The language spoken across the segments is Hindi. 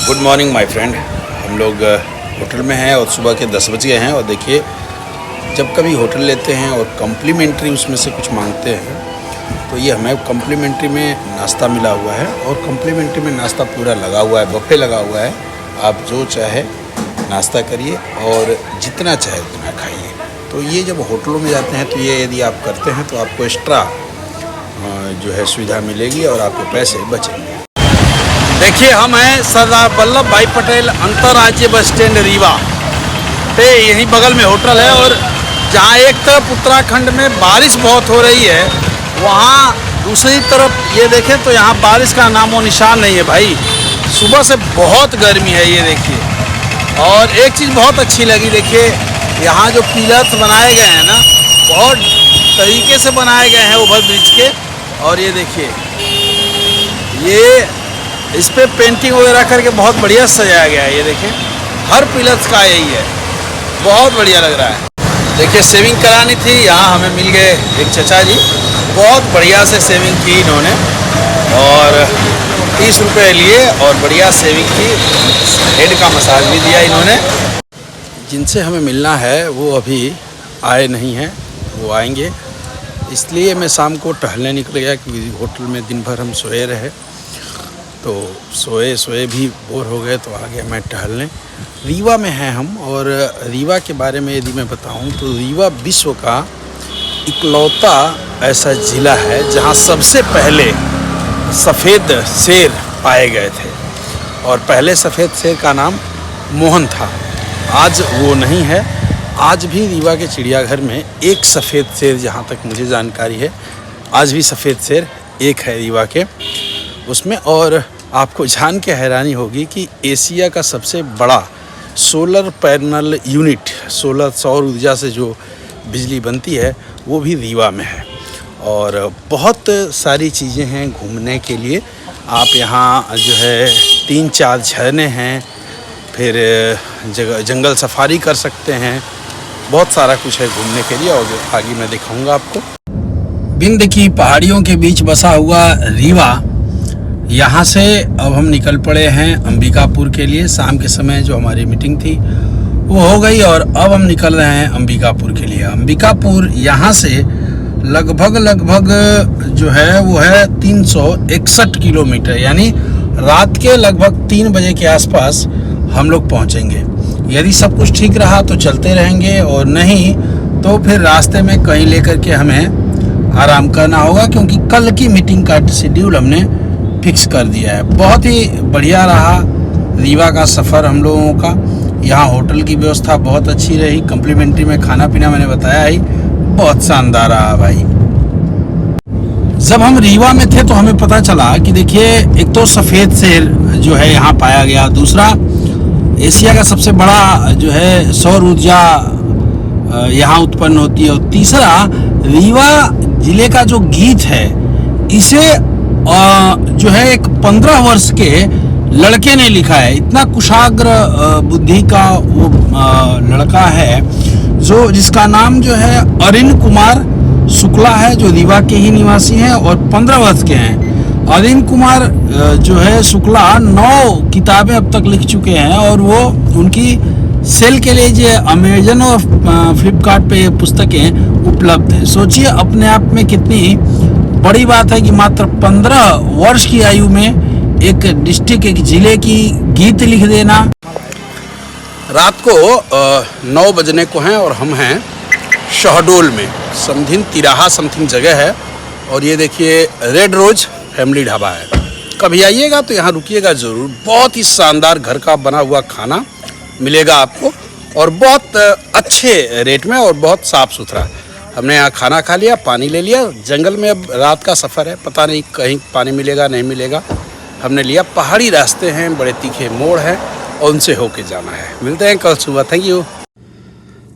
Good morning my friend. हम लोग होटल में हैं और सुबह के 10 बज गए हैं। और देखिए, जब कभी होटल लेते हैं और कम्प्लीमेंट्री उसमें से कुछ मांगते हैं तो ये हमें कम्प्लीमेंट्री में नाश्ता मिला हुआ है। और कम्प्लीमेंट्री में नाश्ता पूरा लगा हुआ है, बफे लगा हुआ है। आप जो चाहे नाश्ता करिए और जितना चाहे उतना खाइए। तो ये जब होटलों में जाते हैं तो ये यदि आप करते हैं तो आपको एक्स्ट्रा जो है सुविधा मिलेगी और आपके पैसे बचेंगे। देखिए, हम हैं सरदार वल्लभ भाई पटेल अंतर्राज्यीय बस स्टैंड रीवा पे। यहीं बगल में होटल है। और जहाँ एक तरफ उत्तराखंड में बारिश बहुत हो रही है, वहाँ दूसरी तरफ ये देखें तो यहाँ बारिश का नामो निशान नहीं है भाई। सुबह से बहुत गर्मी है, ये देखिए। और एक चीज़ बहुत अच्छी लगी, देखिए यहाँ जो पिलर्स बनाए गए हैं ना, बहुत तरीके से बनाए गए हैं ओवर ब्रिज के। और ये देखिए, ये इस पर पेंटिंग वगैरह करके बहुत बढ़िया सजाया गया है। ये देखिए, हर पिलर्स का यही है, बहुत बढ़िया लग रहा है। देखिए, सेविंग करानी थी, यहाँ हमें मिल गए एक चचा जी, बहुत बढ़िया से सेविंग की इन्होंने और 30 रुपये लिए और बढ़िया सेविंग की। हेड का मसाज भी दिया इन्होंने। जिनसे हमें मिलना है वो अभी आए नहीं हैं, वो आएंगे। इसलिए मैं शाम को टहलने निकल गया, क्योंकि होटल में दिन भर हम सोए रहे, तो सोए भी बोर हो गए, तो आ गया मैं टहलने। रीवा में हैं हम। और रीवा के बारे में यदि मैं बताऊं तो रीवा विश्व का इकलौता ऐसा ज़िला है जहां सबसे पहले सफ़ेद शेर पाए गए थे। और पहले सफ़ेद शेर का नाम मोहन था, आज वो नहीं है। आज भी रीवा के चिड़ियाघर में एक सफ़ेद शेर, जहाँ तक मुझे जानकारी है, आज भी सफ़ेद शेर एक है रीवा के उसमें। और आपको जान के हैरानी होगी कि एशिया का सबसे बड़ा सोलर पैनल यूनिट, सौर ऊर्जा से जो बिजली बनती है, वो भी रीवा में है। और बहुत सारी चीज़ें हैं घूमने के लिए। आप यहाँ जो है 3-4 झरने हैं, फिर जंगल सफारी कर सकते हैं, बहुत सारा कुछ है घूमने के लिए। और आगे मैं दिखाऊंगा आपको। बिंद की पहाड़ियों के बीच बसा हुआ रीवा, यहाँ से अब हम निकल पड़े हैं अंबिकापुर के लिए। शाम के समय जो हमारी मीटिंग थी वो हो गई और अब हम निकल रहे हैं अंबिकापुर के लिए। अंबिकापुर यहाँ से लगभग जो है वो है 361 किलोमीटर, यानी रात के लगभग 3 बजे के आसपास हम लोग पहुँचेंगे। यदि सब कुछ ठीक रहा तो चलते रहेंगे, और नहीं तो फिर रास्ते में कहीं लेकर के हमें आराम करना होगा, क्योंकि कल की मीटिंग का शेड्यूल हमने फिक्स कर दिया है। बहुत ही बढ़िया रहा रीवा का सफ़र हम लोगों का। यहाँ होटल की व्यवस्था बहुत अच्छी रही। कम्प्लीमेंट्री में खाना पीना मैंने बताया ही, बहुत शानदार रहा भाई। जब हम रीवा में थे तो हमें पता चला कि देखिए, एक तो सफ़ेद शेर जो है यहाँ पाया गया, दूसरा एशिया का सबसे बड़ा जो है सौर ऊर्जा यहाँ उत्पन्न होती है, और तीसरा रीवा ज़िले का जो गीत है, इसे जो है एक 15 वर्ष के लड़के ने लिखा है। इतना कुशाग्र बुद्धि का वो लड़का है, जिसका नाम जो है अरिन कुमार शुक्ला है, जो रीवा के ही निवासी हैं और 15 वर्ष के हैं। अरिन कुमार जो है शुक्ला 9 किताबें अब तक लिख चुके हैं, और वो उनकी सेल के लिए जो अमेजन और फ्लिपकार्ट पे पुस्तकें उपलब्ध हैं। सोचिए अपने आप में कितनी बड़ी बात है कि मात्र 15 वर्ष की आयु में एक डिस्ट्रिक्ट, एक ज़िले की गीत लिख देना। रात को 9 बजने को हैं और हम हैं शहडोल में। तिराहा समथिंग जगह है। और ये देखिए, रेड रोज फैमिली ढाबा है। कभी आइएगा तो यहाँ रुकिएगा ज़रूर। बहुत ही शानदार घर का बना हुआ खाना मिलेगा आपको, और बहुत अच्छे रेट में, और बहुत साफ़ सुथरा। हमने यहाँ खाना खा लिया, पानी ले लिया। जंगल में अब रात का सफ़र है, पता नहीं कहीं पानी मिलेगा नहीं मिलेगा, हमने लिया। पहाड़ी रास्ते हैं, बड़े तीखे मोड़ हैं, और उनसे होके जाना है। मिलते हैं कल सुबह। थैंक यू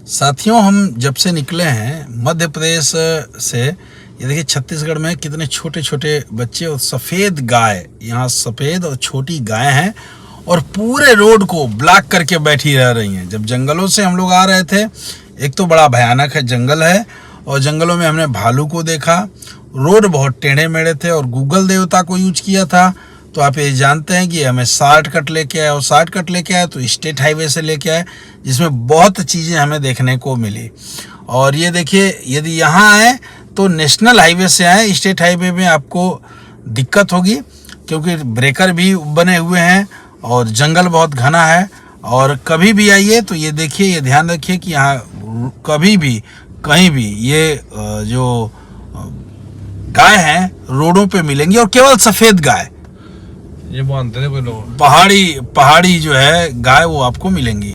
साथियों। हम जब से निकले हैं मध्य प्रदेश से, ये देखिए छत्तीसगढ़ में कितने छोटे छोटे बच्चे और सफ़ेद गाय, यहाँ सफ़ेद और छोटी गाय हैं, और पूरे रोड को ब्लॉक करके बैठी रह रही हैं। जब जंगलों से हम लोग आ रहे थे, एक तो बड़ा भयानक है जंगल है, और जंगलों में हमने भालू को देखा। रोड बहुत टेढ़े मेढ़े थे, और गूगल देवता को यूज किया था तो आप ये जानते हैं कि हमें शॉर्टकट लेके आए, और शॉर्टकट लेके आए तो स्टेट हाईवे से लेके आए, जिसमें बहुत चीज़ें हमें देखने को मिली। और ये देखिए, यदि यहाँ आए तो नेशनल हाईवे से आए, स्टेट हाईवे में आपको दिक्कत होगी क्योंकि ब्रेकर भी बने हुए हैं और जंगल बहुत घना है। और कभी भी आइए तो ये देखिए, ये ध्यान रखिए कि यहाँ कभी भी कहीं भी ये जो गाय हैं रोडों पे मिलेंगी, और केवल सफ़ेद गाय, ये बांधते हैं कोई लोग, पहाड़ी जो है गाय वो आपको मिलेंगी।